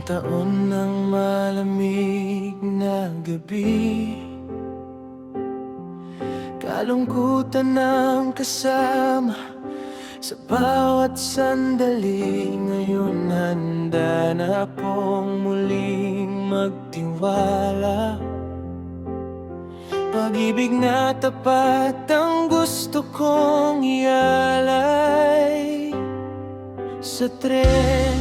taon ng malamig na gabi, kalungkutan ng kasama sa bawat sandali. Ngayon handa na akong muling magtiwala. Pag-ibig na tapat ang gusto kong ialay. Sa tren,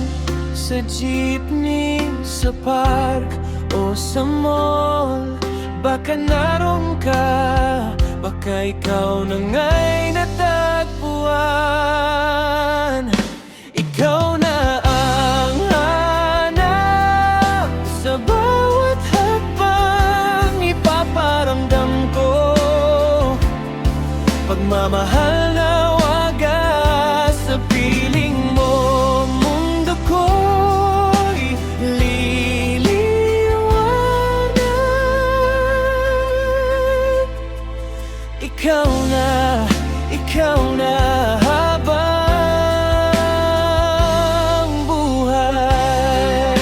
sa jeepney, sa park o sa mall, baka naroon ka, baka ikaw na nga'y natagpuan. Ikaw na ang hanap sa bawat hakbang ipaparamdam ko. Pagmamahal na wagas sa piling mo, mundo ko'y liliwanag. Ikaw na habang buhay.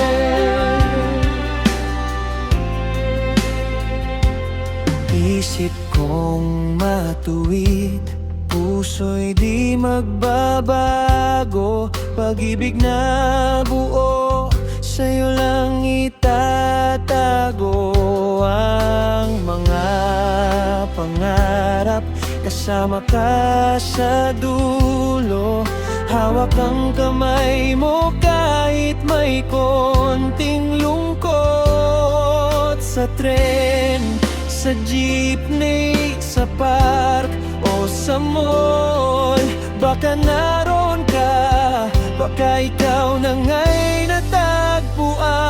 Isip kong matuwid, puso'y di magbabago. Pag-ibig na buo, sa'yo lang itatago ang mga pangarap. Kasama ka sa dulo, hawak ang kamay mo kahit may konting lungkot. Sa tren, sa jeepney, sa park o sa mall, baka naroon ka, baka ikaw na nga'y natagpuan.